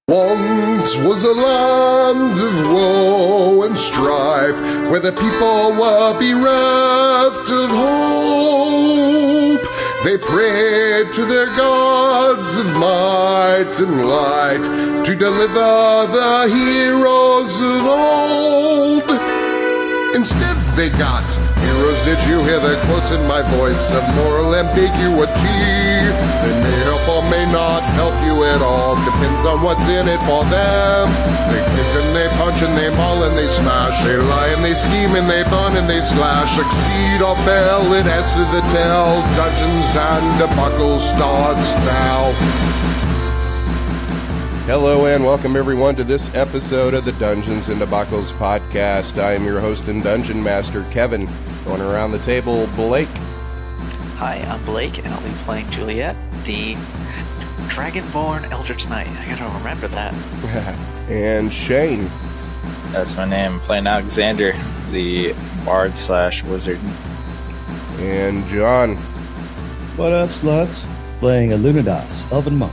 Once was a land of woe and strife, where the people were bereft of hope. They prayed to their gods of might and light to deliver the heroes of old. Instead they got heroes. Did you hear the quotes in my voice of moral ambiguity? They may help or may not help you at all. Depends on what's in it for them. They kick and they punch and they maul and they smash. They lie and they scheme and they burn and they slash. Succeed or fail, it adds to the tale. Dungeons and Debacle starts now. Hello and welcome everyone to this episode of the Dungeons and Debacles podcast. I am your host and dungeon master, Kevin. Going around the table, Blake. Hi, I'm Blake, and I'll be playing Juliet, the Dragonborn Eldritch Knight. I gotta remember that. And Shane. That's my name. I'm playing Alexander, the bard/wizard. And John. What up, sluts? Playing Alunodas, Elven monk.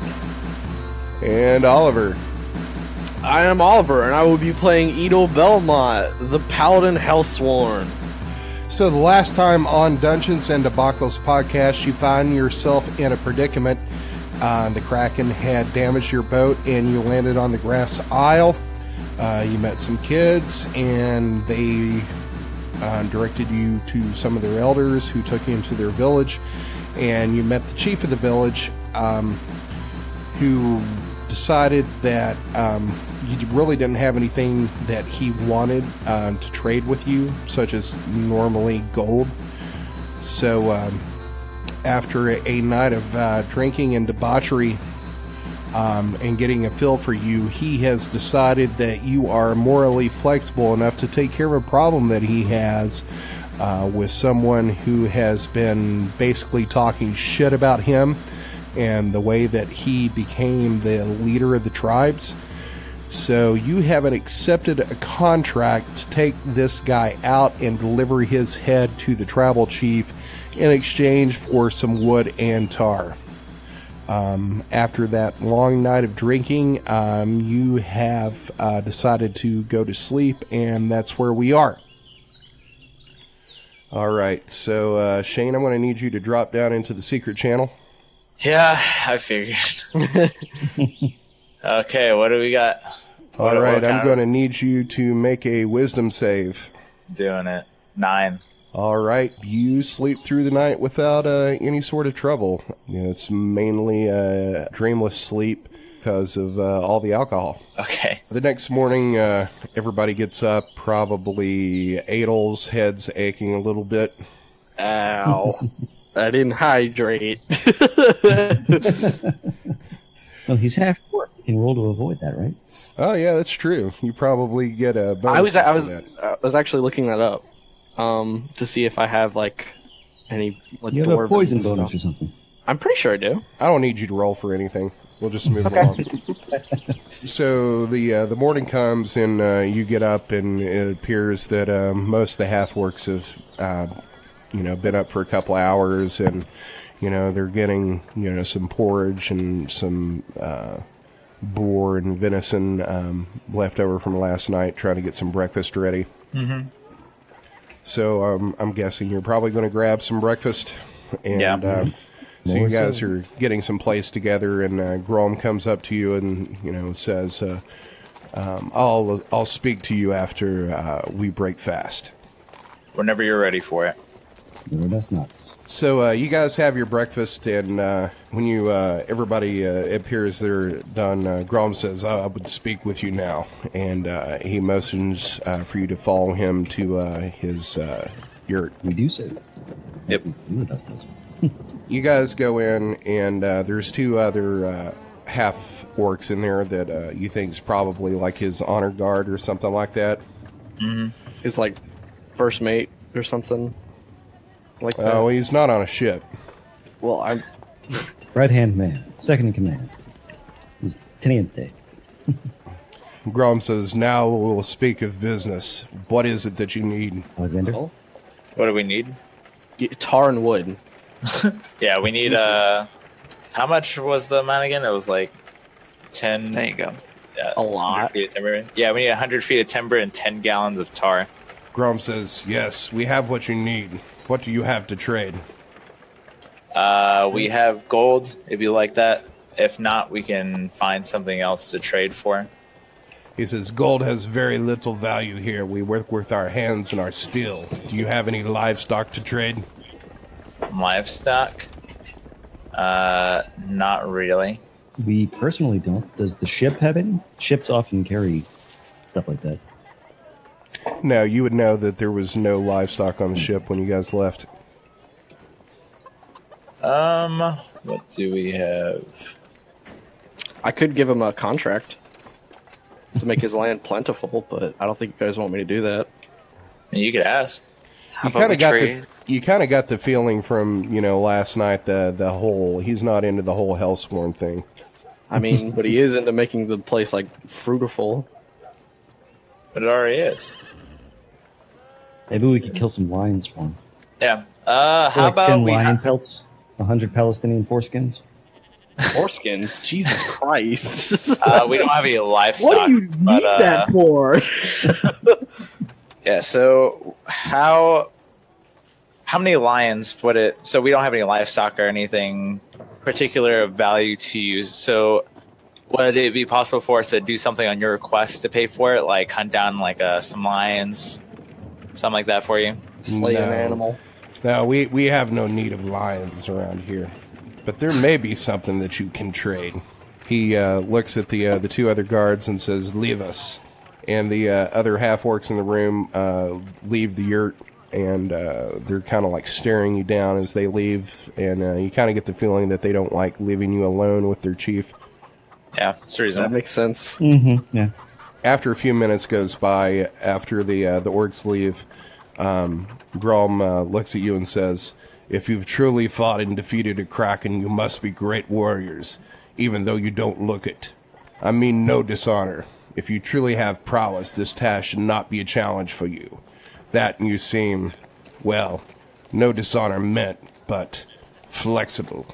And Oliver. I am Oliver, and I will be playing Edel Belmont, the paladin hellsworn. So the last time on Dungeons and Debacles podcast, you find yourself in a predicament. The Kraken had damaged your boat, and you landed on the grass isle. You met some kids, and they directed you to some of their elders who took you into their village. And you met the chief of the village, who decided that you really didn't have anything that he wanted to trade with you, such as normally gold. So after a night of drinking and debauchery and getting a feel for you, he has decided that you are morally flexible enough to take care of a problem that he has with someone who has been basically talking shit about him and the way that he became the leader of the tribes. So you haven't accepted a contract to take this guy out and deliver his head to the tribal chief in exchange for some wood and tar. After that long night of drinking, you have decided to go to sleep, and that's where we are. Alright, so Shane, I'm going to need you to drop down into the secret channel. Yeah, I figured. Okay, what do we got? All right, I'm going to need you to make a wisdom save. Doing it. 9. All right, you sleep through the night without any sort of trouble. You know, it's mainly dreamless sleep because of all the alcohol. Okay. The next morning, everybody gets up. Probably Edel's head's aching a little bit. Ow. I didn't hydrate. Well, he's half-dwarf. He can roll to avoid that, right? Oh yeah, that's true. You probably get a bonus. I was actually looking that up to see if I have like any like you have a poison bonus bonus or something. I'm pretty sure I do. I don't need you to roll for anything. We'll just move along. So the morning comes and you get up, and it appears that most of the half-orcs have been up for a couple hours, and they're getting some porridge and some boar and venison left over from last night, trying to get some breakfast ready. Mm-hmm. So I'm guessing you're probably going to grab some breakfast, and so you guys are getting some place together, and Grulum comes up to you and says, "I'll speak to you after we break fast." Whenever you're ready for it. No, that's nuts. So you guys have your breakfast, and when you everybody appears they're done, Grulum says, "I would speak with you now," and he motions for you to follow him to his yurt. We do so. Yep. You guys go in, and there's 2 other half-orcs in there that you think is probably like his honor guard or something like that. Mm-hmm. It's like first mate or something. Like that. Well, he's not on a ship. Well, I'm Right-hand man. Second in command. He's Teniente. Grulum says, "Now we'll speak of business. What is it that you need?" Alexander? What do we need? tar and wood. Yeah, we need how much was the amount again? It was like 10. There you go. Yeah, A lot. 100 feet of timber. Yeah, we need 100 feet of timber and 10 gallons of tar. Grom says, yes, we have what you need. What do you have to trade? We have gold, if you like that. If not, we can find something else to trade for. He says, gold has very little value here. We work with our hands and our steel. Do you have any livestock to trade? Livestock? Not really. We personally don't. Does the ship have any? Ships often carry stuff like that. No, you would know that there was no livestock on the ship when you guys left. What do we have? I could give him a contract to make his land plentiful, but I don't think you guys want me to do that. You could ask. You kind of got the feeling from, last night, the whole, he's not into the whole Hellsworn thing. I mean, but he is into making the place, fruitful. But it already is. Maybe we could kill some lions for him. Yeah. How about 10 we... lion pelts? 100 Palestinian foreskins? Foreskins? Jesus Christ. We don't have any livestock. What do you need that for? Yeah, so how many lions would it... So we don't have any livestock or anything particular of value to use. So would it be possible for us to do something on your request to pay for it? Like hunt down some lions, something like that for you? Slay an animal. No, we have no need of lions around here. But there may be something that you can trade. He looks at the two other guards and says, leave us. And the other half-orcs in the room leave the yurt, and they're kind of staring you down as they leave. And you kind of get the feeling that they don't like leaving you alone with their chief. Yeah, it's reasonable. That makes sense. Mm-hmm, yeah. After a few minutes goes by, after the orcs leave, Grulum looks at you and says, if you've truly fought and defeated a kraken, you must be great warriors, even though you don't look it. I mean no dishonor. If you truly have prowess, this task should not be a challenge for you. That you seem, well, no dishonor meant, but flexible.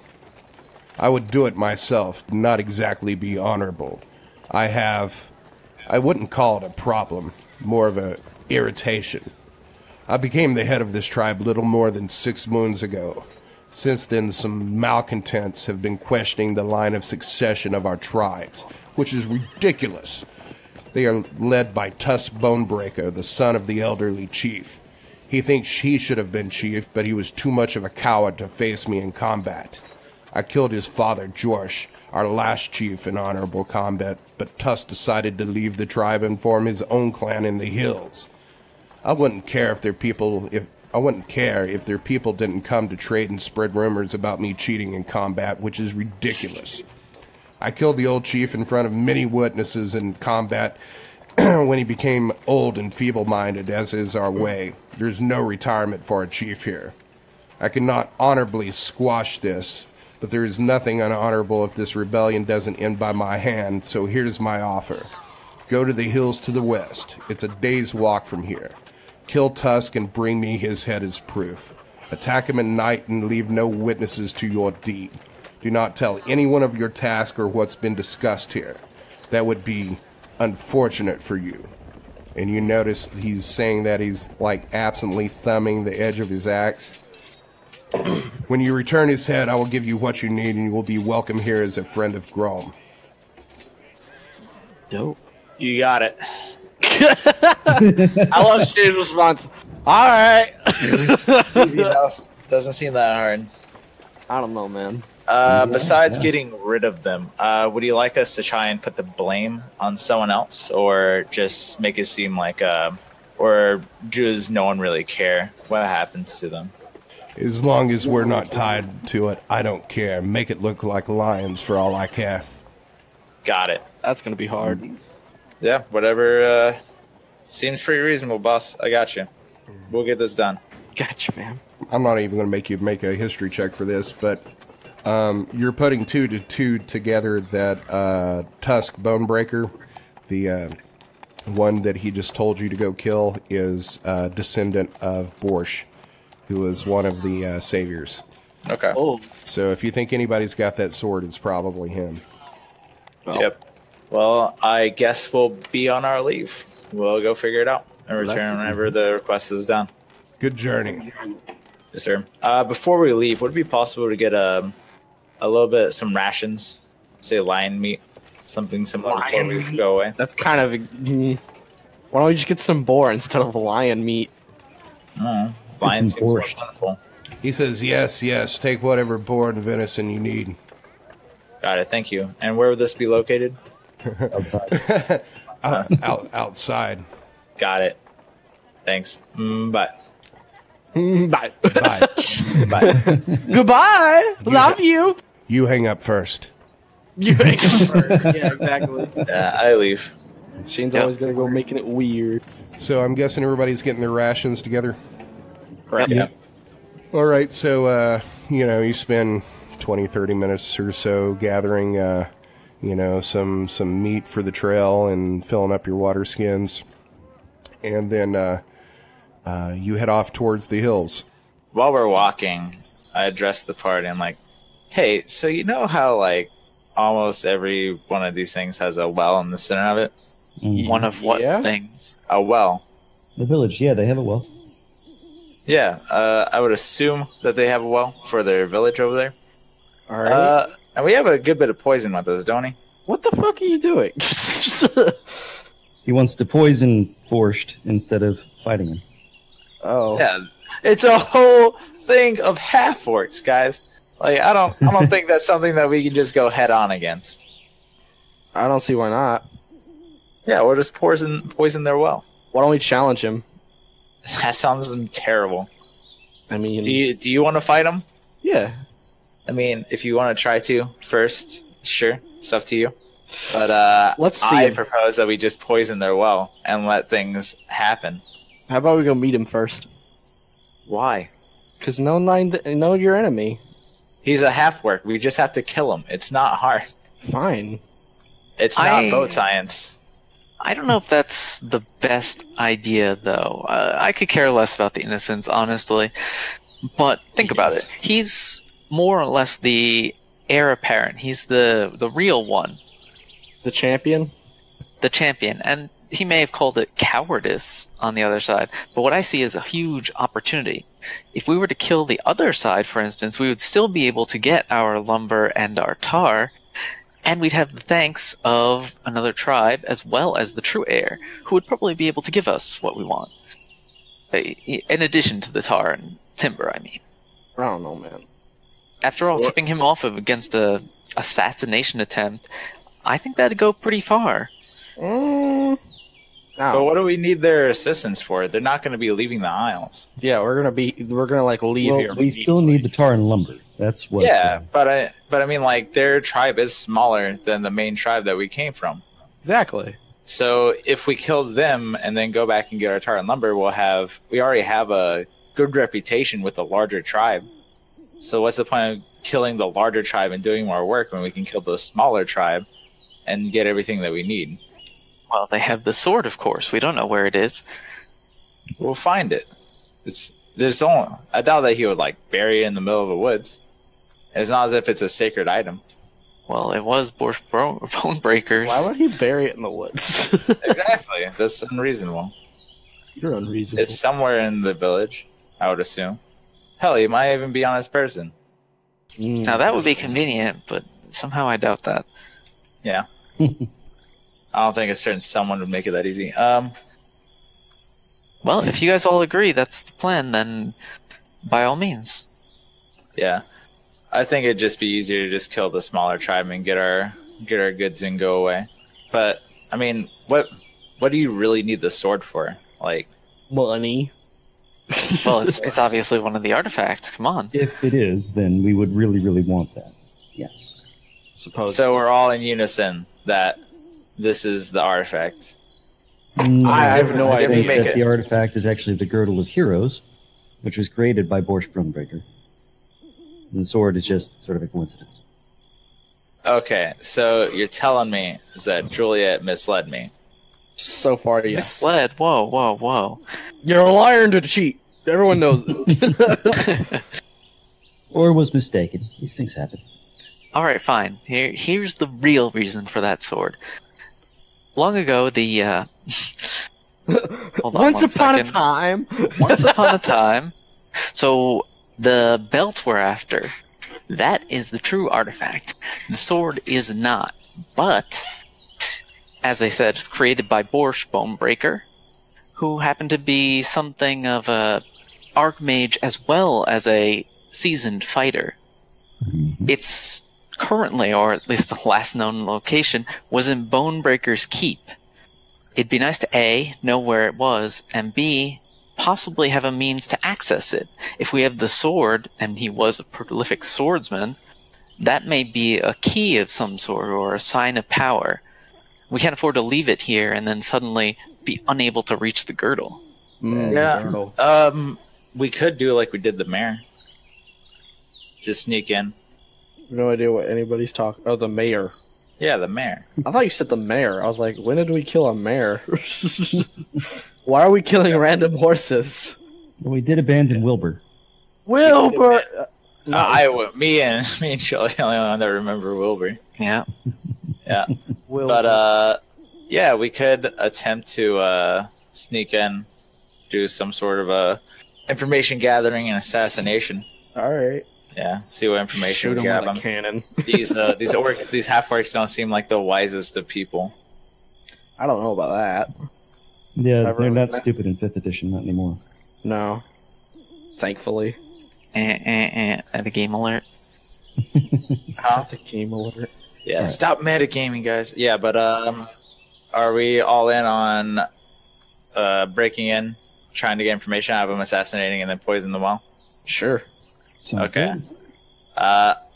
I would do it myself, not exactly be honorable. I wouldn't call it a problem, more of an irritation. I became the head of this tribe little more than 6 moons ago. Since then, some malcontents have been questioning the line of succession of our tribes, which is ridiculous. They are led by Tusk Bonebreaker, the son of the elderly chief. He thinks he should have been chief, but he was too much of a coward to face me in combat. I killed his father, Jorsh, our last chief in honorable combat, but Tusk decided to leave the tribe and form his own clan in the hills. I wouldn't care if their people didn't come to trade and spread rumors about me cheating in combat, which is ridiculous. I killed the old chief in front of many witnesses in combat when he became old and feeble-minded, as is our way. There's no retirement for a chief here. I cannot honorably squash this, but there is nothing unhonorable if this rebellion doesn't end by my hand, so here's my offer. Go to the hills to the west. It's a day's walk from here. Kill Tusk and bring me his head as proof. Attack him at night and leave no witnesses to your deed. Do not tell anyone of your task or what's been discussed here. That would be unfortunate for you. And you notice he's saying that he's absently thumbing the edge of his axe. When you return his head, I will give you what you need and you will be welcome here as a friend of Grulum. Dope. You got it. I love Shane's response. All right. Easy enough. Doesn't seem that hard. I don't know, man. Besides getting rid of them, would you like us to try and put the blame on someone else, or just make it seem or does no one really care what happens to them? As long as we're not tied to it, I don't care. Make it look like lions for all I care. Got it. That's going to be hard. Yeah, whatever seems pretty reasonable, boss. I got you. We'll get this done. Gotcha, fam. I'm not even going to make you make a history check for this, but you're putting 2 to 2 together that Tusk Bonebreaker, the one that he just told you to go kill, is a descendant of Borsch, who was one of the saviors. Okay. Oh. So if you think anybody's got that sword, it's probably him. Well, Yep. Well, I guess we'll be on our leave. We'll go figure it out and return whenever the request is done. Good journey. Yes, sir. Before we leave, would it be possible to get a little bit, some rations? Say lion meat, something similar before we go away? That's kind of... Why don't we just get some boar instead of lion meat? Lion seems more plentiful. He says, yes, take whatever boar and venison you need. Got it, thank you. And where would this be located? Outside. Outside. Got it. Thanks. Bye. Bye. Bye. Bye. Goodbye. Love you. You hang up first. You make it first. Yeah, exactly. Yeah, I leave. Shane's always gonna go making it weird. So I'm guessing everybody's getting their rations together. Correct. Yeah. All right, so, you spend 20, 30 minutes or so gathering, some meat for the trail and filling up your water skins. And then you head off towards the hills. While we're walking, I address the party. I'm like, hey, so you know how, like, almost every one of these things has a well in the center of it? One of what things? A well. The village, yeah, they have a well. Yeah, I would assume that they have a well for their village over there. All right. And we have a good bit of poison with us, don't we? What the fuck are you doing? He wants to poison Borscht instead of fighting him. Oh. Yeah, it's a whole thing of half-orcs, guys. Like, I don't think that's something that we can just go head-on against. I don't see why not. Yeah, we'll just poison their well. Why don't we challenge him? That sounds terrible. I mean, Do you want to fight him? yeah. I mean, if you want to try to first, sure, it's up to you. But Let's see. I propose that we just poison their well and let things happen. How about we go meet him first? Why? Because know your enemy. He's a half-orc. We just have to kill him. It's not hard. Fine. It's not boat science. I don't know if that's the best idea, though. I could care less about the innocents, honestly. But think about it. He's more or less the heir apparent. He's the real one. The champion? The champion. And he may have called it cowardice on the other side. But what I see is a huge opportunity. If we were to kill the other side, for instance, we would still be able to get our lumber and our tar. And we'd have the thanks of another tribe as well as the true heir, who would probably be able to give us what we want. In addition to the tar and timber, I mean. I don't know, man. After all, tipping him off against a assassination attempt, I think that'd go pretty far. No. But what do we need their assistance for? They're not going to be leaving the Isles. Yeah, we're gonna leave Well, here. we still need the tar and lumber. That's what. Yeah, but I mean, like, their tribe is smaller than the main tribe that we came from. Exactly. So if we kill them and then go back and get our tar and lumber, we already have a good reputation with the larger tribe. So what's the point of killing the larger tribe and doing more work when we can kill the smaller tribe and get everything that we need? Well, they have the sword, of course. We don't know where it is. We'll find it. I doubt that he would, like, bury it in the middle of the woods. It's not as if it's a sacred item. Well, it was bone breakers. Why would he bury it in the woods? Exactly. That's unreasonable. You're unreasonable. It's somewhere in the village, I would assume. Hell, he might even be on his person. Now, that would be convenient, but somehow I doubt that. Yeah. I don't think a certain someone would make it that easy. Well, if you guys all agree that's the plan, then by all means. Yeah. I think it'd just be easier to just kill the smaller tribe and get our goods and go away. But I mean, what do you really need the sword for? Like, money. Well, it's obviously one of the artifacts. Come on. If it is, then we would really, really want that. Yes. Suppose. so we're all in unison that this is the artifact. I have no I idea. think Make that it. the artifact is actually the Girdle of Heroes, which was created by Borscht Brunebreaker. And the sword is just sort of a coincidence. Okay, so you're telling me is that Juliet misled me. So far, yes. Misled. Whoa. You're a liar and a cheat. Everyone knows it. Or was mistaken. These things happen. All right, fine. Here's the real reason for that sword. long ago, the hold on Once one upon a second. time. Once upon a time. So the belt we're after, that is the true artifact. The sword is not. But, as I said, it's created by Borsch Bonebreaker, who happened to be something of a archmage as well as a seasoned fighter. It's currently, or at least the last known location, was in Bonebreaker's Keep. It'd be nice to A, know where it was, and B, possibly have a means to access it. If we have the sword, and he was a prolific swordsman, that may be a key of some sort or a sign of power. We can't afford to leave it here and then suddenly be unable to reach the girdle. Yeah. We could do like we did the mayor. Just sneak in. No idea what anybody's talking. Oh, the mayor. Yeah, the mayor. I thought you said the mayor. I was like, when did we kill a mayor? Why are we killing random horses? Well, we did abandon Wilbur. Wilbur. Me and Shelly are the only one that remember Wilbur. Yeah. Yeah. Wilbur. But yeah, we could attempt to sneak in, do some sort of information gathering and assassination. All right. Yeah, see what information Shoot we him grab with a them. cannon. These half-orcs don't seem like the wisest of people. I don't know about that. Yeah, Ever they're not met- stupid in 5th edition, not anymore. No. Thankfully. The game alert. Huh? That's a game alert. Yeah, Right. stop metagaming, guys. Yeah, but are we all in on breaking in, trying to get information out of them, assassinating, and then poison the well? Sure. Sounds Okay. good.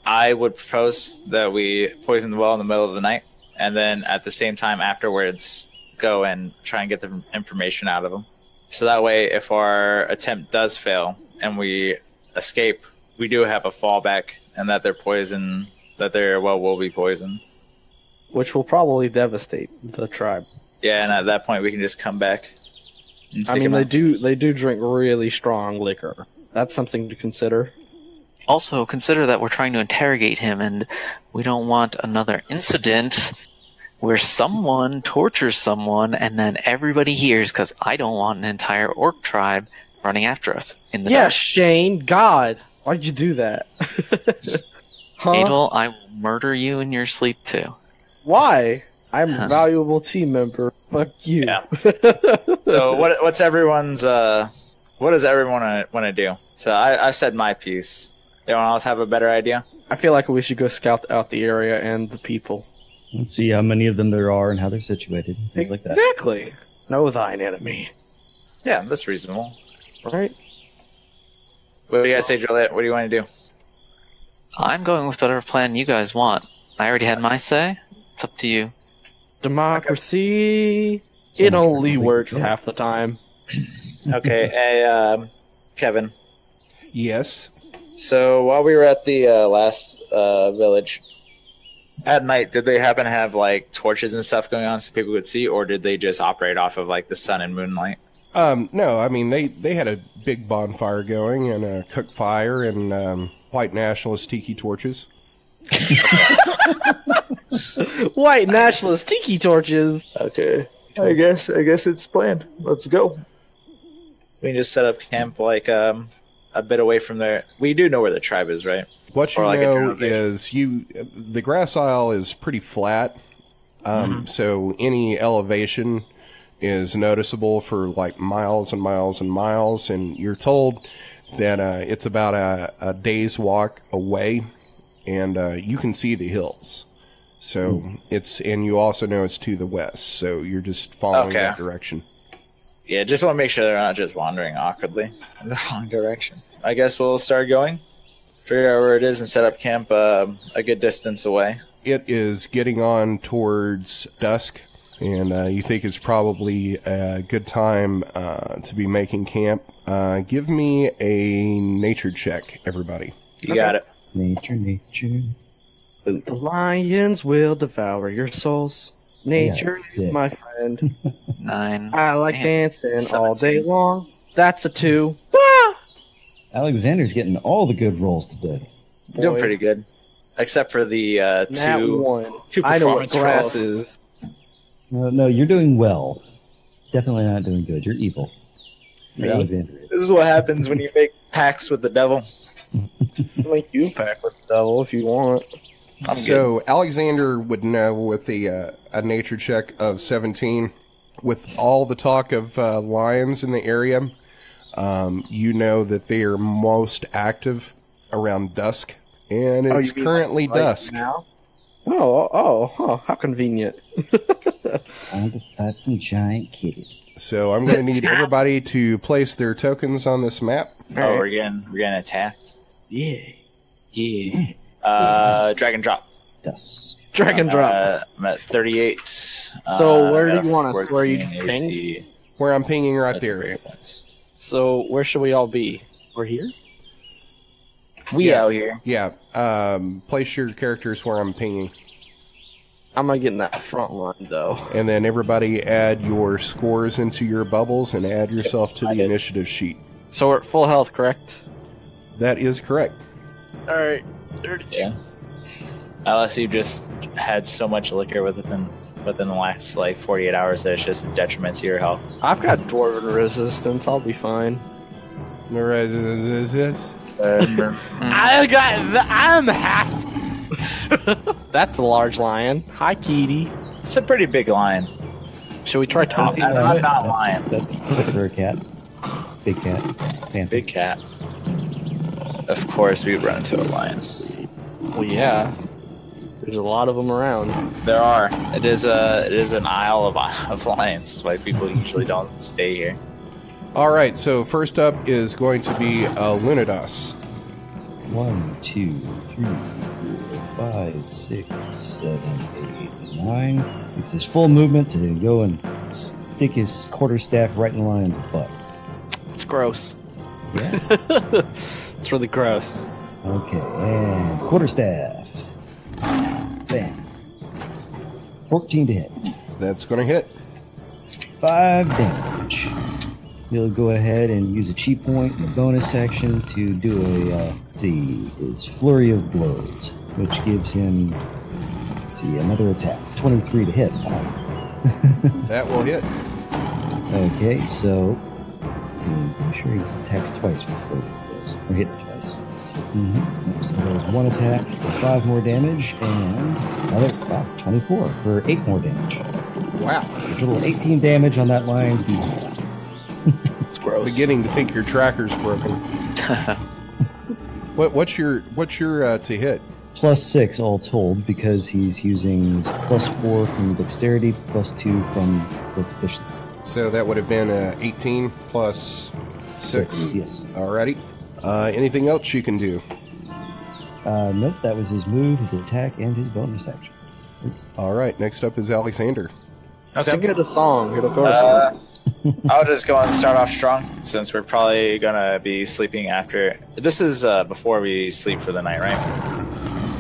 I would propose that we poison the well in the middle of the night, and then at the same time afterwards go and try and get the information out of them. So that way, if our attempt does fail and we escape, we do have a fallback, and that their well will be poisoned. Which will probably devastate the tribe. Yeah, and at that point we can just come back. And I take mean, them they out. do drink really strong liquor. That's something to consider. Also, consider that we're trying to interrogate him, and we don't want another incident where someone tortures someone and then everybody hears, because I don't want an entire orc tribe running after us in the Yeah, dark. Shane, God, why'd you do that? Huh? Adel, I will murder you in your sleep too. Why? I'm a valuable team member. Fuck you. Yeah. So what's everyone's what does everyone want to do? So I've said my piece. Anyone else have a better idea? I feel like we should go scout out the area and the people. Let's see how many of them there are and how they're situated, things like that. Exactly. Know thine enemy. Yeah, that's reasonable. Right? What do you guys say, Juliet? What do you want to do? I'm going with whatever plan you guys want. I already had my say. It's up to you. Democracy. So It much for only complete works control. half the time. Okay, hey, Kevin. Yes. So while we were at the last village, at night, did they happen to have like torches and stuff going on so people could see, or did they just operate off of like the sun and moonlight? No, I mean, they had a big bonfire going and a cook fire and white nationalist tiki torches. White nationalist tiki torches. Okay, I guess it's planned. Let's go. We can just set up camp like a bit away from there. We do know where the tribe is, right? What you Or like a know generalization. is the grass isle is pretty flat, so any elevation is noticeable for like miles and miles and miles, and you're told that it's about a day's walk away, and you can see the hills. So and you also know it's to the west, so you're just following Okay. that direction. Yeah, just want to make sure they're not just wandering awkwardly in the wrong direction. I guess we'll start going, figure out where it is, and set up camp a good distance away. It is getting on towards dusk, and you think it's probably a good time to be making camp. Give me a nature check, everybody. You got it. Nature. The lions will devour your souls. Nature Yeah, is six. my friend. 9. I like Man, dancing all day 17. long. That's a 2. Ah! Alexander's getting all the good rolls today. Doing Boy. pretty good, except for the Nat two 1. two I know what performance grass rolls. is. No, you're doing well. Definitely not doing good. You're evil. You're Alexander. This is what happens when you make pacts with the devil. Make you pack with the devil if you want. So Alexander would know with a nature check of 17, with all the talk of lions in the area, you know that they are most active around dusk, and it's currently dusk. Now? Oh, how convenient. Time to fight some giant kitties. So I'm going to need everybody to place their tokens on this map. Oh, we're getting attacked. Yeah. Drag and drop. Dusk. Drag and drop. I'm at 38. So where do you want us? Where are you pinged? Where I'm pinging right That's there. So where should we all be? We're here? We out here. Yeah, place your characters where I'm pinging. I'm gonna get in that front line though. And then everybody add your scores into your bubbles and add yourself to the initiative sheet. So we're at full health, correct? That is correct. Alright, 32. Yeah. Unless you just had so much liquor within the last 48 hours that it's just a detriment to your health. I've got dwarven resistance, I'll be fine. I'm half. That's a large lion. Hi, Kitty. It's a pretty big lion. Should we try talking? I'm not lying. That's perfect for a cat. Big cat. Panther. Big cat. Of course, we run into a lion. Well, yeah. There's a lot of them around. There are. It is an isle of lions. That's why people usually don't stay here. All right, so first up is going to be Alunodas. 1, 2, 3, 4, 5, 6, 7, 8, 9. It's his full movement to go and stick his quarterstaff right in the lion's butt. It's gross. Yeah. It's really gross. Okay, and quarterstaff. Bam. 14 to hit. That's going to hit. 5 damage. He'll go ahead and use a chi point in the bonus section to do his flurry of blows, which gives him, another attack. 23 to hit. That will hit. Okay, so, I'm sure he attacks twice with flurry of blows, or hits twice. So there's one attack for 5 more damage, and another 24 for 8 more damage. Wow. A total 18 damage on that lion's beat. It's gross. Beginning to think your tracker's broken. What's your to hit? +6 all told, because he's using his +4 from dexterity, +2 from the proficiency. So that would have been 18 plus 6. Yes. Alrighty. Anything else you can do? Nope, that was his move, his attack, and his bonus action. Alright, next up is Alexander. Sing it a song. It'll go I'll just go and start off strong, since we're probably gonna be sleeping after. This is before we sleep for the night, right?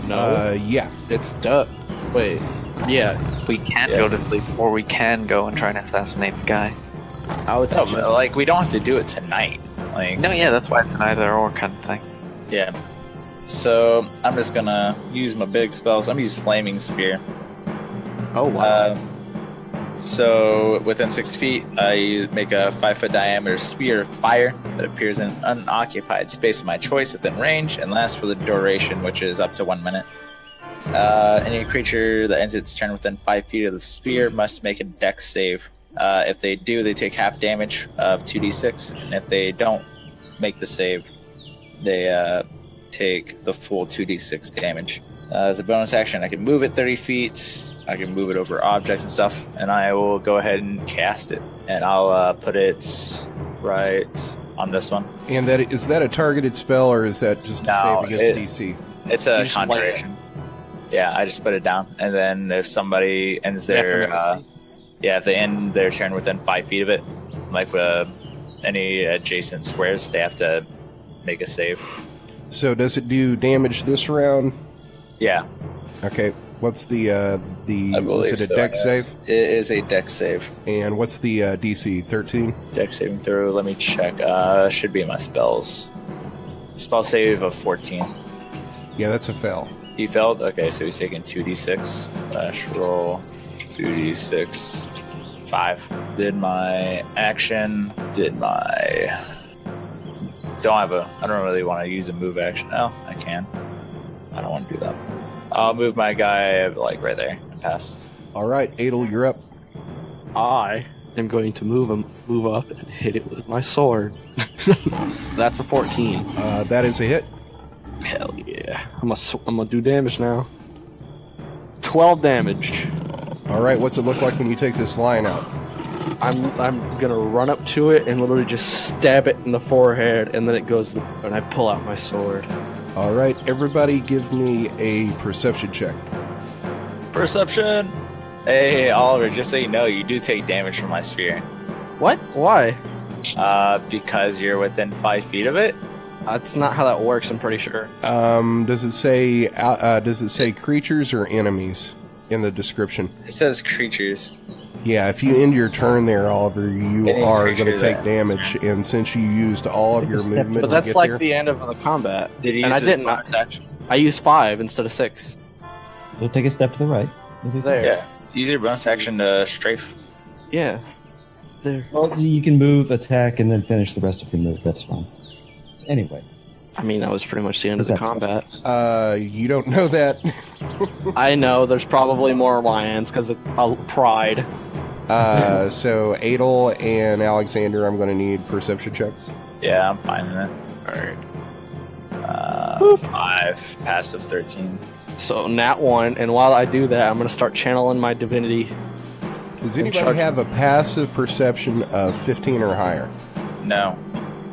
No. Yeah. It's dusk. Wait. Yeah. We can't go to sleep, or we can go and try and assassinate the guy. I would No, but, we don't have to do it tonight. No, yeah, that's why it's an either or kind of thing. Yeah. So I'm just gonna use my big spells. I'm gonna use Flaming Spear. Oh wow. So within 60 feet, I make a 5-foot diameter spear of fire that appears in an unoccupied space of my choice within range and lasts for the duration, which is up to 1 minute. Any creature that ends its turn within 5 feet of the spear must make a dex save. If they do, they take half damage of 2d6, and if they don't make the save, they take the full 2d6 damage. As a bonus action, I can move it 30 feet. I can move it over objects and stuff, and I will go ahead and cast it. And I'll put it right on this one. And is that a targeted spell, or is that just to save against DC? It's a conjuration. Yeah, I just put it down, and then if somebody ends their if they end their turn within 5 feet of it, like any adjacent squares, they have to make a save. So does it do damage this round? Yeah. Okay. What's the I believe is it a dex save? It is a dex save. And what's the DC? 13? Dex saving throw, let me check. Should be in my spells. Spell save of 14. Yeah, that's a fail. He failed? Okay, so he's taking 2d6. Roll. 2d6. 5. Did my action. Did my... I don't really want to use a move action. Oh, I can. I don't want to do that. I'll move my guy, like, right there and pass. Alright, Edel, you're up. I am going to move up and hit it with my sword. That's a 14. That is a hit. Hell yeah. I'm gonna do damage now. 12 damage. Alright, what's it look like when you take this lion out? I'm gonna run up to it and literally just stab it in the forehead, and then it goes and I pull out my sword. Alright, everybody give me a perception check. Perception! Hey, Oliver, just so you know, you do take damage from my sphere. What? Why? Because you're within 5 feet of it? That's not how that works, I'm pretty sure. Does it say creatures or enemies in the description? It says creatures. Yeah, if you end your turn there, Oliver, you Any are creature going to take that's- damage, and since you used all of your movement But to that's get like there, the end of the combat. Did you And use I didn't. bonus action? I used 5 instead of 6. So take a step to the right. There. Yeah. Use your bonus action to strafe. Yeah. There. Well, you can move, attack, and then finish the rest of your move. That's fine. Anyway, I mean, that was pretty much the end of the combat. you don't know that. I know, there's probably more lions because of pride. So Edel and Alexander, I'm going to need perception checks. Yeah, I'm fine with it. Alright. 5, passive 13. So, nat 1, and while I do that, I'm going to start channeling my divinity. Does anybody have a passive perception of 15 or higher? No.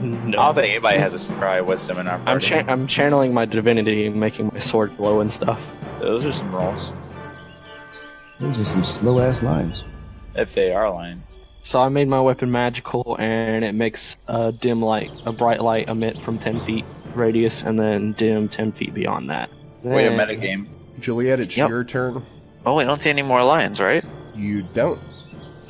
No. I don't think anybody has a probably wisdom in our party. I'm channeling my divinity and making my sword glow and stuff. Those are some rolls. those are some slow-ass lines. If they are lions. So I made my weapon magical, and it makes a dim light, a bright light emit from 10 feet radius, and then dim 10 feet beyond that. Wait, a Then- metagame. Juliet, it's Yep. your turn. Oh, we don't see any more lions, right? You don't.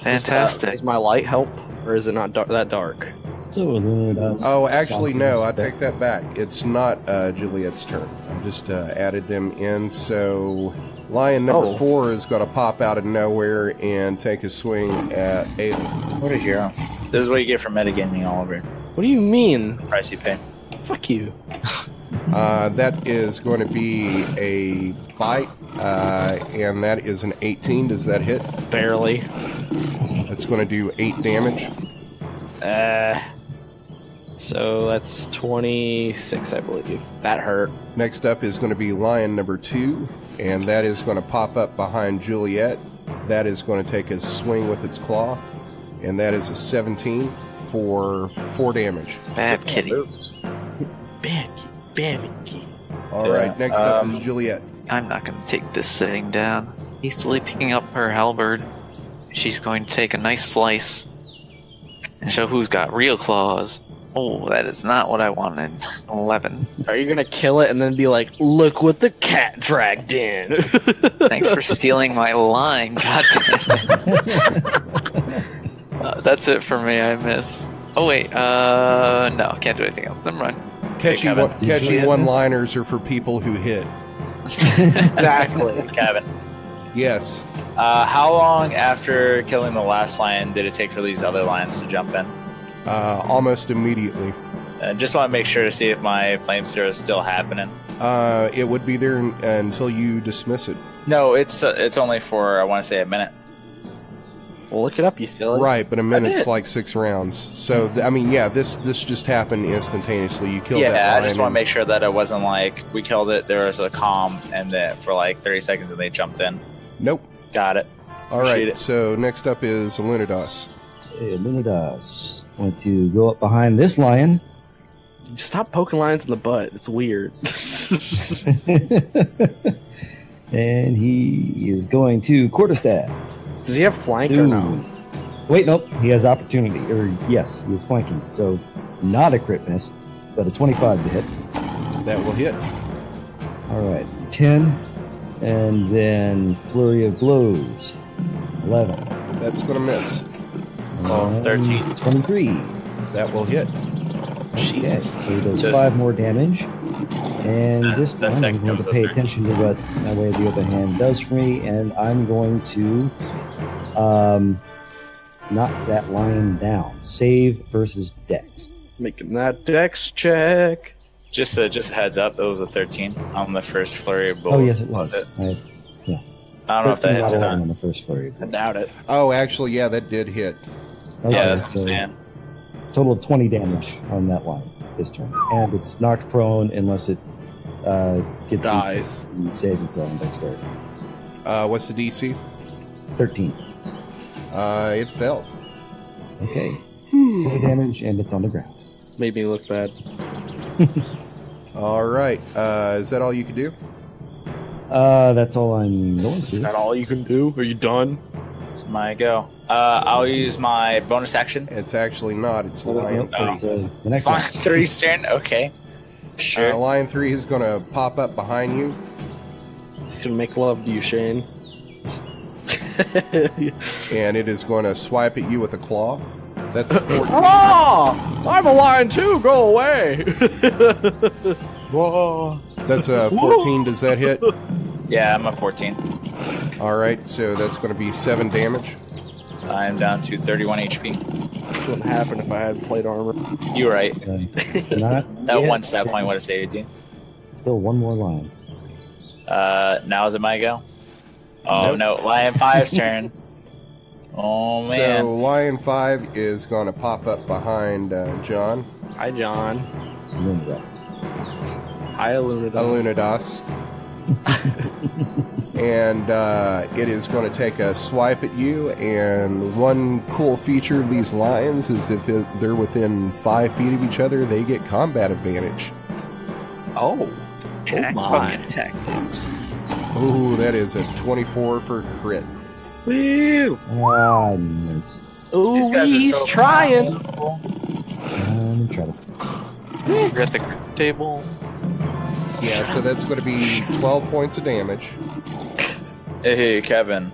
Fantastic. Does my light help, or is it not that dark? So Alunodas. Oh, actually, no. I take that back. It's not Juliet's turn. I just added them in. So lion number 4 is going to pop out of nowhere and take a swing at Edel. What a hero. This is what you get for metagaming, Oliver. What do you mean? The price you pay. Fuck you. That is going to be a bite, and that is an 18. Does that hit? Barely. That's going to do 8 damage. So that's 26, I believe. That hurt. Next up is going to be lion number 2, and that is going to pop up behind Juliet. That is going to take a swing with its claw, and that is a 17 for 4 damage. Bad kitty. Bad kitty. All right, next up is Juliet. I'm not going to take this sitting down. Hastily picking up her halberd, she's going to take a nice slice and show who's got real claws. Oh, that is not what I wanted. 11. Are you gonna kill it and then be like, look what the cat dragged in? Thanks for stealing my line, goddammit. That's it for me, I miss. Oh wait, no, can't do anything else. Never mind. Catchy one-liners are for people who hit. Exactly. Kevin. Yes. How long after killing the last lion did it take for these other lions to jump in? Almost immediately. Just want to make sure to see if my flame seer is still happening. It would be there until you dismiss it. No, it's only for, I want to say, a minute. Well, look it up, you silly. Right, but a minute's did. like 6 rounds. So, I mean, yeah, this just happened instantaneously. You killed that Yeah, lion. I just want to make sure that it wasn't like we killed it, there was a calm, and then for like 30 seconds and they jumped in. Nope. Got it. All Appreciate right, it. so next up is Alunodas. Hey, Alunodas. Want to go up behind this lion. Stop poking lions in the butt. It's weird. And he is going to quarterstaff. Does he have flank or no? Wait, nope. He has opportunity. Or yes, he is flanking. So not a crit miss, but a 25 to hit. That will hit. All right, 10, and then flurry of blows. 11. That's going to miss. Oh, 13. 23. That will hit. Okay, so he does Just- 5 more damage. And this that time I'm second going goes to up pay 13. attention to what my way of the other hand does for me, and I'm going to Knock that lion down. Save versus Dex. Making that dex check. Just a heads up, it was a 13 on the first flurry of Oh bullets. yes, it was. I Yeah. don't know if that 13 hits out or of not. 11 on the first flurry. I doubt it. Oh, actually, yeah, that did hit. Okay, Yeah, that's what I'm so saying. total of 20 damage on that line this turn, and it's knocked prone unless it gets Dies. You save and throw on dexterity. What's the DC? 13. It failed. Okay. 20 damage, and it's on the ground. Made me look bad. All right. Is that all you could do? That's all I'm going Is to. that all you can do? Are you done? It's my go. I'll use my bonus action. It's actually not. It's Lion Nope, 3. it's, the It's next my one. 3's turn. Okay. Sure. Lion 3 is going to pop up behind you. It's gonna make love to you, Shane. And it is going to swipe at you with a claw. That's a 14. Ah! I'm a lion too. Go away. Whoa. That's a 14. Does that hit? Yeah, I'm a 14. All right, so that's going to be 7 damage. I'm down to 31 HP. Wouldn't happen if I had plate armor. You're right. Not That yet. one stat point would have saved you. Still one more line. Now is it my go? Oh no, Lion 5's turn. Oh man. So Lion 5 is going to pop up behind John. Hi, John. Alunodas. Hi, Alunodas. Alunodas. And it is going to take a swipe at you. And one cool feature of these lions is if they're within 5 feet of each other, they get combat advantage. Oh. Oh my. Tactics. Ooh, that is a 24 for crit. Woo! Ah, nuts. Ooh, These guys are he's so trying. Try to. We're at the crit table. Yeah, so that's going to be 12 points of damage. Hey, Kevin.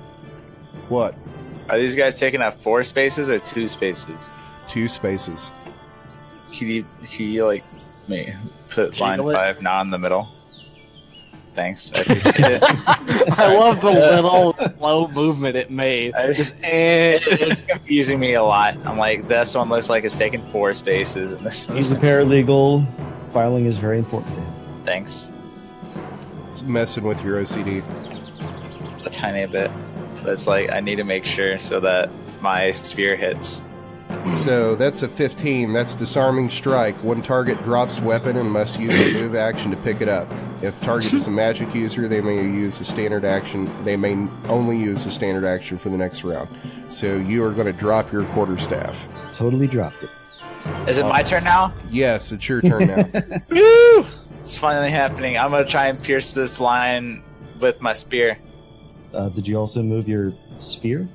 What? Are these guys taking up 4 spaces or 2 spaces? 2 spaces. Can you like me put line Jiggle it. 5 not in the middle? Thanks, I appreciate it. I love the little slow movement it made. Just, It's confusing me a lot. I'm like, this one looks like it's taking 4 spaces, and this. He's a paralegal. Filing is very important to him. Thanks, It's messing with your OCD. a tiny bit. But it's like I need to make sure so that my spear hits. So that's a 15. That's disarming strike. One target drops weapon and must use a move action to pick it up. If target is a magic user, they may use a standard action. They may only use a standard action for the next round. So you are going to drop your quarterstaff. Totally dropped it. Is it my turn now? Yes, it's your turn now. Woo! It's finally happening. I'm gonna try and pierce this lion with my spear. Did you also move your sphere?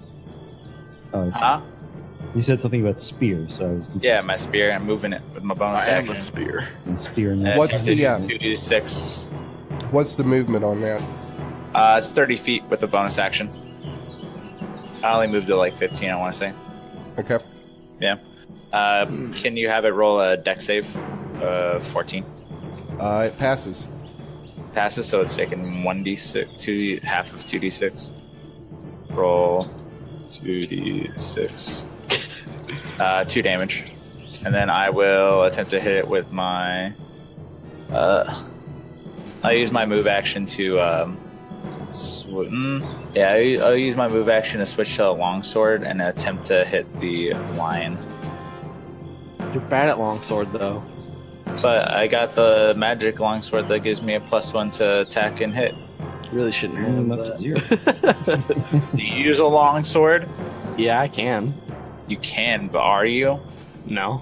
Oh, it's- Huh? you said something about spear, so I was Yeah, my spear. I'm moving it with my bonus I am action. a spear. spear and And What's it's the, 2d6? What's the movement on that? It's 30 feet with a bonus action. I only moved it like 15, I want to say. Okay. Can you have it roll a dex save? 14. It passes. Passes, so it's taking 1d6, half of 2d6. Roll 2d6. 2 damage. And then I will attempt to hit it with my... I'll use my move action to... I'll use my move action to switch to a longsword and attempt to hit the lion. You're bad at longsword, though. But I got the magic longsword that gives me a +1 to attack and hit. You really shouldn't I'm have up to that. 0. Do you use a longsword? Yeah, I can. You can, but are you? No.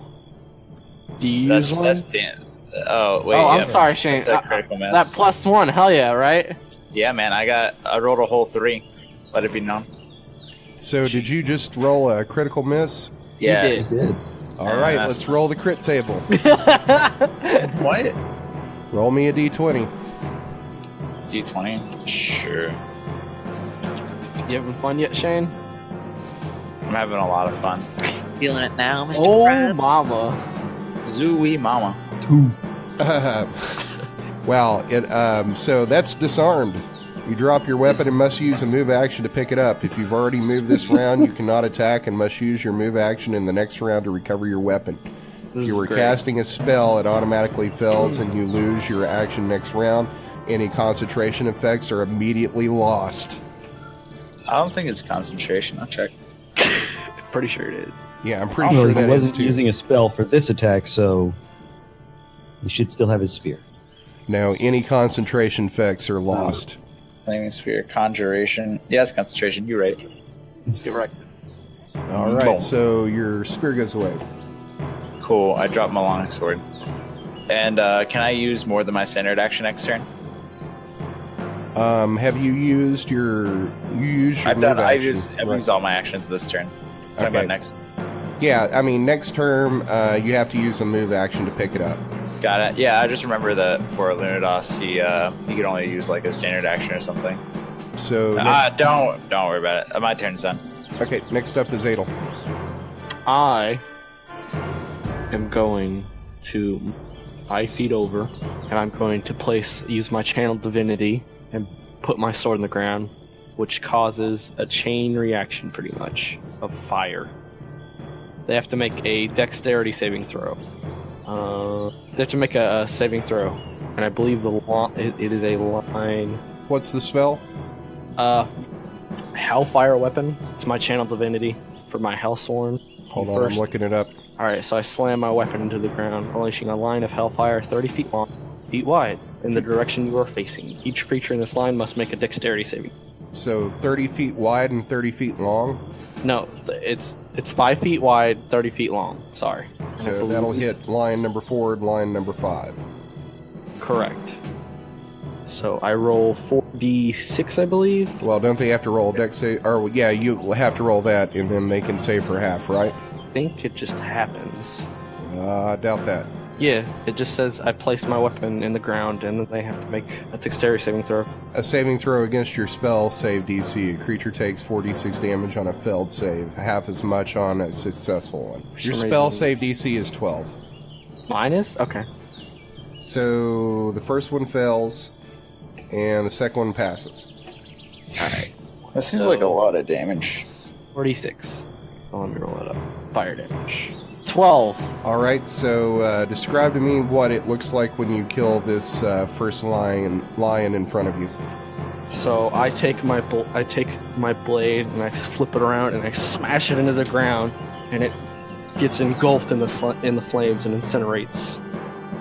Do you use one? That's Dan. Oh wait. Oh, I'm yeah, sorry, Shane. That's a critical miss. That +1, hell yeah, right? Yeah, man. I rolled a whole 3. Let it be known. So did you just roll a critical miss? Yes. Did. All right, that's- let's roll the crit table. What? Roll me a d20. D20. Sure. You having fun yet, Shane? I'm having a lot of fun. Feeling it now, Mr. Oh, Krabs? mama. Zooey mama. Well, so that's disarmed. You drop your weapon and must use a move action to pick it up. If you've already moved this round, you cannot attack and must use your move action in the next round to recover your weapon. If you were casting a spell, it automatically fails and you lose your action next round. Any concentration effects are immediately lost. I don't think it's concentration. I'll check. Pretty sure it is. Yeah, I'm pretty sure that he wasn't is too. using a spell for this attack, so he should still have his spear. No, any concentration effects are lost. Flaming sphere, conjuration. Yeah, it's concentration. You're right. You're right. All right, so your spear goes away. Cool. I dropped my longsword. And can I use more than my standard action next turn? Have you used your? You use your I've done. move I've action, used all my actions this turn. Talking about next. Yeah, I mean next turn you have to use a move action to pick it up. Got it. Yeah, I just remember that for Alunodas, he could only use like a standard action or something. So don't worry about it. My turn's done. okay, next up is Edel. I am going to 5 feet over, and I'm going to use my channel divinity and put my sword in the ground, which causes a chain reaction, pretty much, of fire. They have to make a dexterity saving throw. They have to make a saving throw, and I believe it is a line. What's the spell? Hellfire weapon. It's my channel divinity for my Hellsworn. Hold on, I'm looking it up. Alright, so I slam my weapon into the ground, unleashing a line of hellfire 30 feet long, feet wide, in the direction you are facing. Each creature in this line must make a dexterity saving. So 30 feet wide and 30 feet long? No, it's 5 feet wide, 30 feet long. Sorry. So that'll hit line number 4 and line number 5. Correct. So I roll 4d6, I believe. Well, don't they have to roll dex save? Or yeah, you have to roll that, and then they can save for half, right? I think it just happens. I doubt that. Yeah, it just says I placed my weapon in the ground, and then they have to make a dexterity saving throw. A saving throw against your spell save DC. A creature takes 4d6 damage on a failed save, half as much on a successful one. Your spell save DC is 12. Mine is? Okay. So the first one fails, and the second one passes. Alright. That seems like a lot of damage. 46. Oh, let me roll it up. Fire damage. 12. Alright, so describe to me what it looks like when you kill this first lion in front of you. So I take my blade and I flip it around and I smash it into the ground, and it gets engulfed in the flames and incinerates.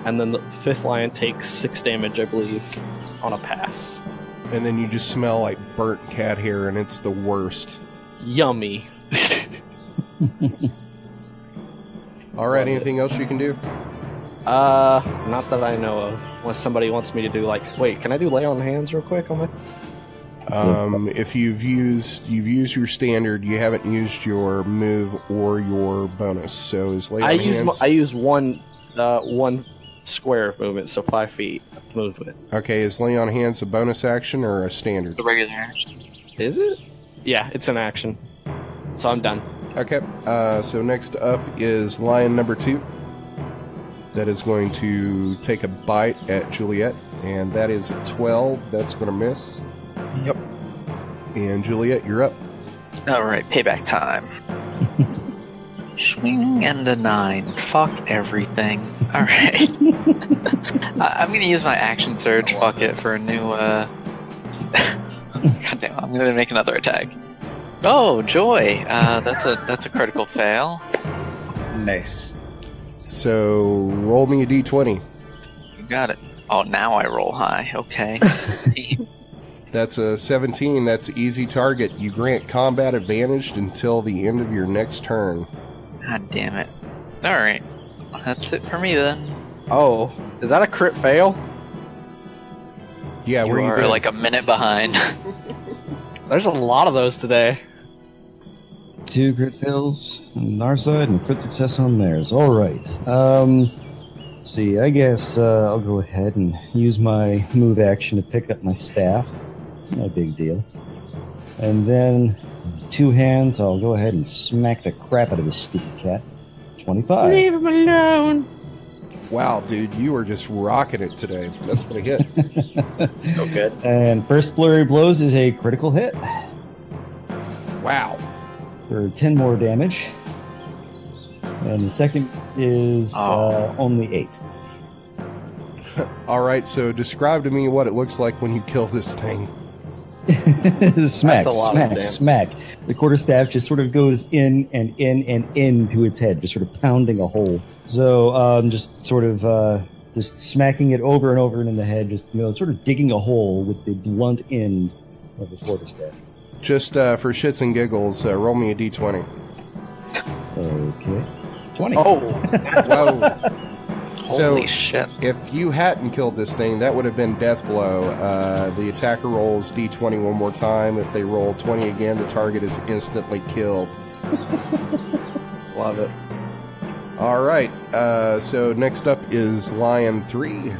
And then the fifth lion takes 6 damage, I believe, on a pass. And then you just smell like burnt cat hair, and it's the worst. Yummy. Alright, anything else you can do? Not that I know of. Unless somebody wants me to do wait, can I do lay on hands real quick on my? If you've used your standard, you haven't used your move or your bonus. So is lay on hands. I use one square of movement, so 5 feet of movement. Okay, is lay on hands a bonus action or a standard? The regular action. Is it? Yeah, it's an action. So I'm done. Okay, so next up is lion number 2. That is going to take a bite at Juliet, and that is a 12. That's going to miss. Yep. And Juliet, you're up. Alright, payback time. Swing and a 9. Fuck everything. Alright. I'm gonna use my action surge bucket for a new, Goddamn, I'm gonna make another attack. Oh, joy! That's a critical fail. Nice. So, roll me a d20. You got it. Oh, now I roll high. Okay. That's a 17. That's an easy target. You grant combat advantage until the end of your next turn. God damn it. Alright. That's it for me then. Oh, is that a crit fail? Yeah, You where you are been? like a minute behind. There's a lot of those today. 2 crit fails on our side and crit success on theirs. All right. Let's see. I guess I'll go ahead and use my move action to pick up my staff. No big deal. And then 2 hands, I'll go ahead and smack the crap out of this stupid cat. 25. Leave him alone. Wow, dude, you are just rocking it today. That's going to hit. So good. And first flurry of blows is a critical hit Wow. for 10 more damage. And the second is only 8. All right, so describe to me what it looks like when you kill this thing. Smack, That's a lot of smack, damage. smack. The quarterstaff just sort of goes in and in and into its head, just sort of pounding a hole. So just sort of just smacking it over and over in the head, just sort of digging a hole with the blunt end of the quarterstaff. Just for shits and giggles, roll me a d20. Okay, 20. Oh, Whoa. Holy So, shit. if you hadn't killed this thing, that would have been death blow. The attacker rolls d20 one more time. If they roll 20 again, the target is instantly killed. love it. All right, so next up is Lion 3.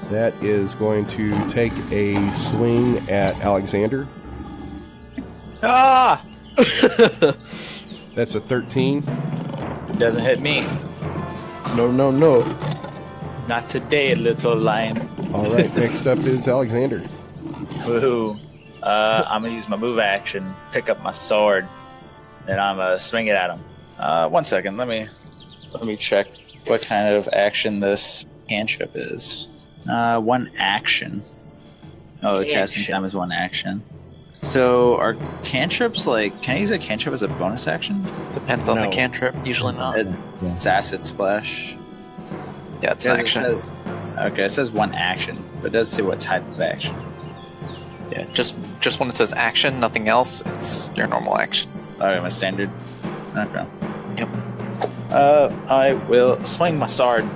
That is going to take a swing at Alexander. Ah! That's a 13. It doesn't hit me. No, no, no. Not today, little lion. All right, next up is Alexander. Woohoo. I'm gonna use my move action, pick up my sword, and I'm gonna swing it at him. 1 second, let me check what kind of action this cantrip is. 1 action. Oh, the casting time is 1 action. So are cantrips like? Can I use a cantrip as a bonus action? Depends on the No. cantrip. Usually not. It's acid splash. Yeah, it's an action. Okay, it says 1 action, but it does say what type of action. Yeah, just when it says action, nothing else, it's your normal action. Alright, my standard. Okay. Yep. I will swing my sword.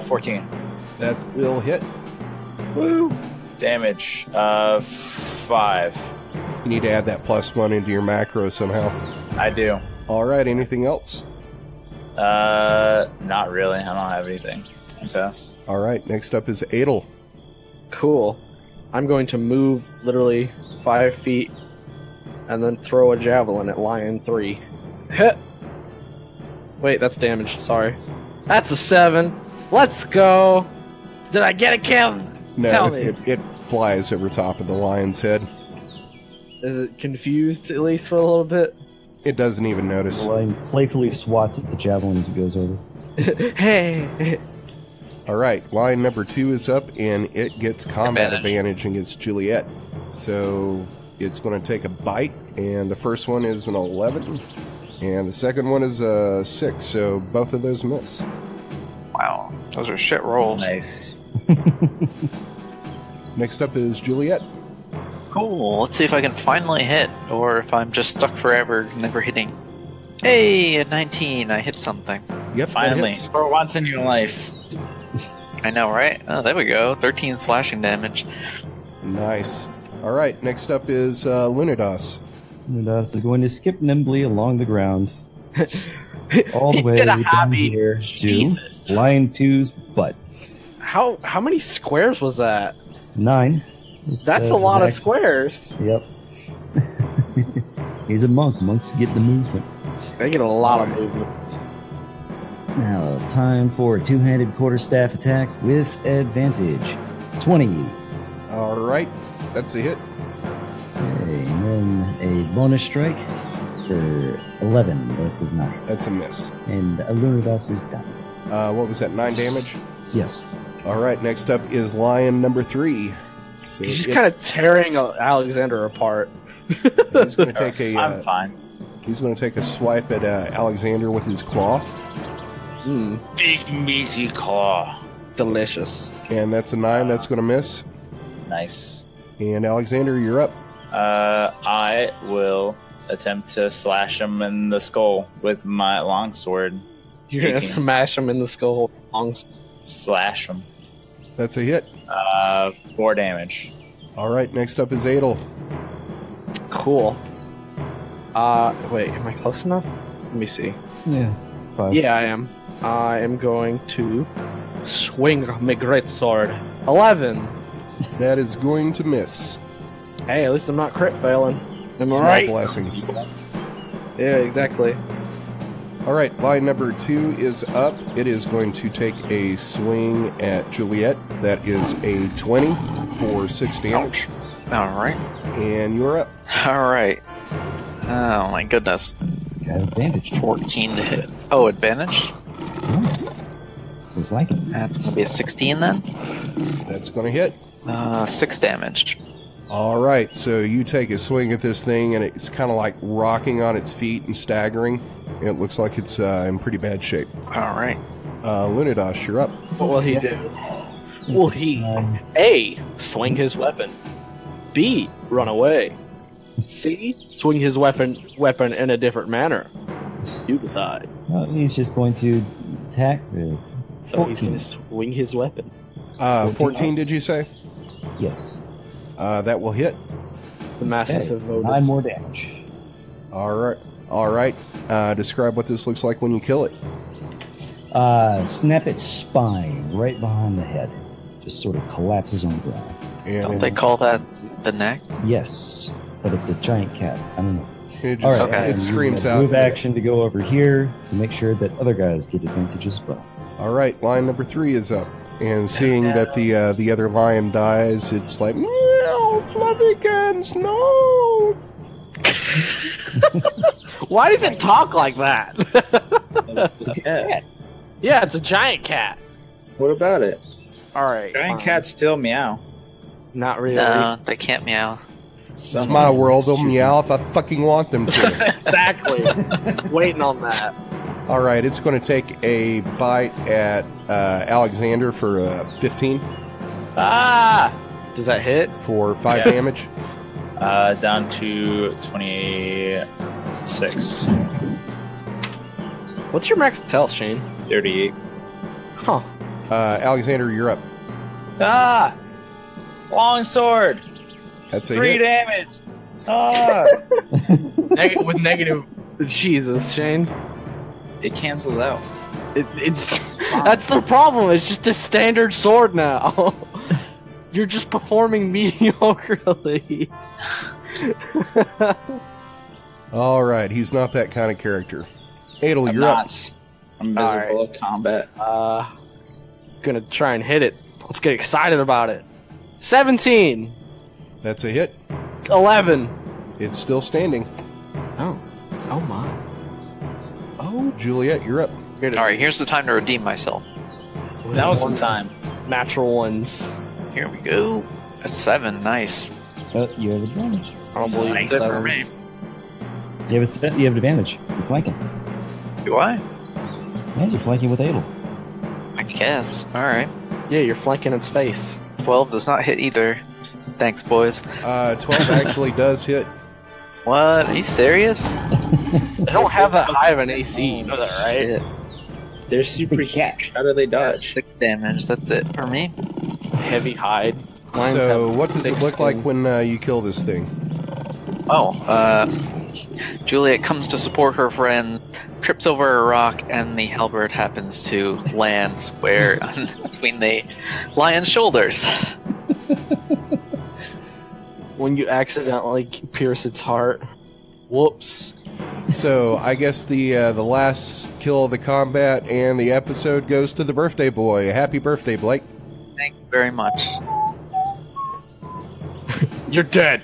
14. That will hit. Woo! Damage. 5. You need to add that +1 into your macro somehow. I do. All right, anything else? Not really. I don't have anything. I pass. All right, next up is Edel. Cool. I'm going to move literally 5 feet and then throw a javelin at Lion 3. Hit! Wait, that's damage. Sorry. That's a 7. Let's go! Did I get a kill? No, Tell me. it flies over top of the lion's head. Is it confused at least for a little bit? It doesn't even notice. The lion playfully swats at the javelin as it goes over. Hey! All right, lion number 2 is up, and it gets combat advantage against Juliet. So it's going to take a bite, and the first one is an 11, and the second one is a 6, so both of those miss. Wow, those are shit rolls. Nice. Next up is Juliet. Cool. Let's see if I can finally hit, or if I'm just stuck forever, never hitting. Hey, at 19, I hit something. Yep, that Finally. hits. For once in your life. I know, right? Oh, there we go. 13 slashing damage. Nice. All right, next up is Alunodas. Alunodas is going to skip nimbly along the ground, all the He way did a down hobby. here to Jesus. Lion 2's butt. How many squares was that? 9. It's, That's a lot of max- squares. Yep. He's a monk. Monks get the movement. They get a lot of movement. Now, time for a two-handed quarterstaff attack with advantage. 20. All right, that's a hit. Okay, and then a bonus strike for 11. That does not. That's a miss. And Alunodas is done. What was that, 9 damage? Yes. All right, next up is lion number 3. So He's just it- kind of tearing Alexander apart. he's going to take a I'm fine. he's going to take a swipe at Alexander with his claw, Mmm, Big meaty claw. delicious. and that's a 9. That's going to miss. Nice. And Alexander, you're up. I will attempt to slash him in the skull with my longsword. You're gonna 18. smash him in the skull. Slash him. That's a hit. 4 damage. All right, next up is Edel. Cool. Wait, am I close enough? Let me see. Yeah. 5. Yeah, I am. I am going to swing my great sword. 11. That is going to miss. Hey, at least I'm not crit failing. Am I Small right? blessings. Yeah, exactly. All right, line number 2 is up. It is going to take a swing at Juliet. That is a 20 for 6 damage. All right. And you're up. All right. Oh my goodness. You have advantage. 14 to hit. Oh, advantage? With flanking. That's going to be a 16 then. That's going to hit. 6 damage. All right, so you take a swing at this thing, and it's kind of like rocking on its feet and staggering. It looks like it's in pretty bad shape. All right. Alunodas, you're up. What will he do? Will he A, swing his weapon, B, run away, C, swing his weapon in a different manner? You decide. Well, he's just going to attack. So he's going to swing his weapon. 14, did you say? Yes. That will hit. The masses have voted. 9 more damage. All right. Describe what this looks like when you kill it. Snap its spine right behind the head. Just sort of collapses on the ground. And Don't they call that the neck? Yes, but it's a giant cat. I don't know. it, just, All right, Okay. it and screams use my out. move action to go over here to make sure that other guys get advantage as well. All right, line number 3 is up. And seeing that the other lion dies, it's like, meow, Fluffykins, no! Why does it talk like that? It's a cat. Yeah, it's a giant cat. What about it? All right. Giant fine. cats still meow. Not really. No, they can't meow. It's my world, they'll meow if I fucking want them to. Exactly. Waiting on that. All right, it's going to take a bite at Alexander for 15 Ah! Does that hit? for 5 Yeah. damage. Down to 26. What's your max health, Shane? 38. Huh. Alexander, you're up. Ah! Long sword! That's a 3 hit. damage! Ah! With negative. Jesus, Shane. It cancels out. That's the problem. It's just a standard sword now. You're just performing mediocrely. All right, he's not that kind of character. Edel, I'm you're up. not. I'm miserable at combat. Gonna try and hit it. Let's get excited about it. 17. That's a hit. 11. It's still standing. Oh. Oh my. Oh. Juliet, you're up. All right, here's the time to redeem myself. That was the time. Natural ones. Here we go. A 7, nice. You have advantage. I don't believe Nice. Good that. for me. You have advantage. You're flanking. Do I? Yeah, you're flanking with Edel. I guess. All right. Yeah, you're flanking its face. 12 does not hit either. Thanks, boys. 12 actually does hit. What? Are you serious? They don't have that high of an AC. You know that, right? Shit. They're super Big cat. huge. How do they dodge? 6 damage. That's it for me. Heavy hide. Lions So, have what does it thick look like skin. when you kill this thing? Oh, Juliet comes to support her friend, trips over a rock, and the halberd happens to land square between the lion's shoulders. When you accidentally pierce its heart. Whoops. So, I guess the last kill of the combat and the episode goes to the birthday boy. Happy birthday, Blake. Thank you very much. You're dead.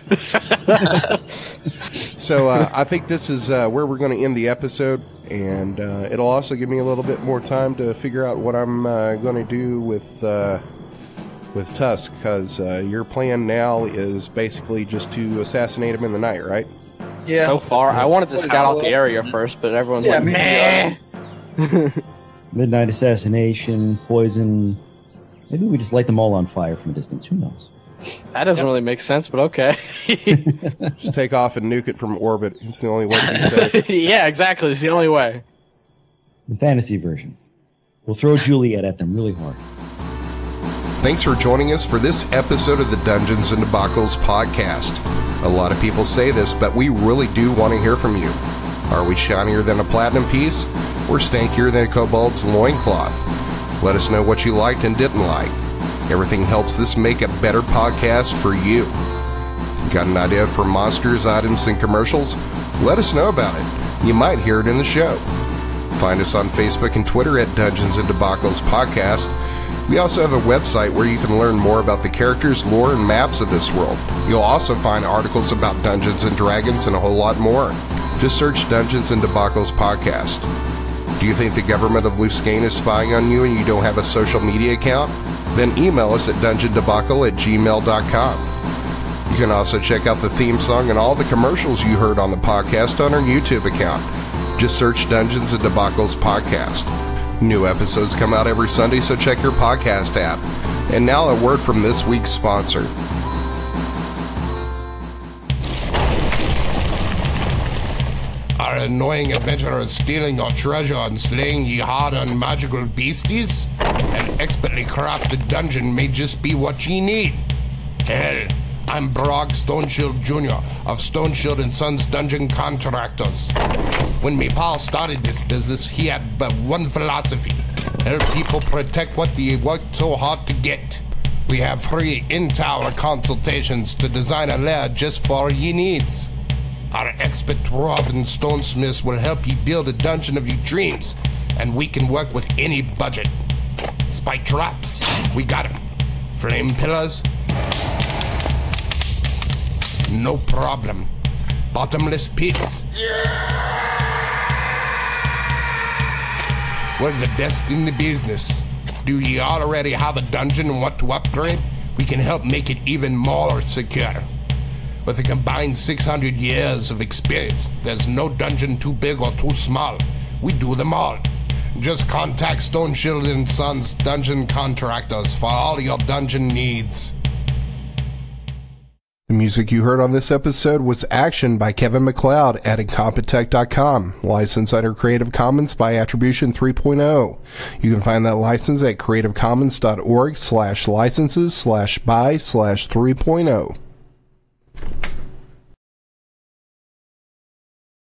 So, I think this is where we're going to end the episode, and it'll also give me a little bit more time to figure out what I'm going to do with Tusk, because your plan now is basically just to assassinate him in the night, right? Yeah. So far, I wanted to scout out the area first, but everyone's Yeah, like, me meh. Midnight assassination, poison. Maybe we just light them all on fire from a distance. Who knows? That doesn't really make sense, but okay. Just take off and nuke it from orbit. It's the only way to be safe. Yeah, exactly. It's the only way. The fantasy version. We'll throw Juliet at them really hard. Thanks for joining us for this episode of the Dungeons and Debacles podcast. A lot of people say this, but we really do want to hear from you. Are we shinier than a platinum piece, or stankier than a kobold's loincloth? Let us know what you liked and didn't like. Everything helps this make a better podcast for you. Got an idea for monsters, items, and commercials? Let us know about it. You might hear it in the show. Find us on Facebook and Twitter at Dungeons & Debacles Podcast. We also have a website where you can learn more about the characters, lore, and maps of this world. You'll also find articles about Dungeons & Dragons and a whole lot more. Just search Dungeons & Debacles Podcast. Do you think the government of Luscane is spying on you and you don't have a social media account? Then email us at dungeondebacle@gmail.com. You can also check out the theme song and all the commercials you heard on the podcast on our YouTube account. Just search Dungeons & Debacles Podcast. New episodes come out every Sunday, so check your podcast app. And now a word from this week's sponsor. Are annoying adventurers stealing your treasure and slaying ye hard-earned magical beasties? An expertly crafted dungeon may just be what ye need. Hell, I'm Brog Stoneshield Jr. of Stoneshield & Sons Dungeon Contractors. When me pa started this business, he had but one philosophy: help people protect what they worked so hard to get. We have free in-tower consultations to design a lair just for ye needs. Our expert dwarf and stonesmiths will help you build a dungeon of your dreams, and we can work with any budget. Spike traps, we got 'em. Flame pillars, no problem. Bottomless pits, we're the best in the business. Do you already have a dungeon and want to upgrade? We can help make it even more secure. With a combined 600 years of experience, there's no dungeon too big or too small. We do them all. Just contact Stoneshield & Sons Dungeon Contractors for all your dungeon needs. The music you heard on this episode was Action by Kevin MacLeod at Incompetech.com, licensed under Creative Commons by Attribution 3.0. You can find that license at creativecommons.org/licenses/by/3.0.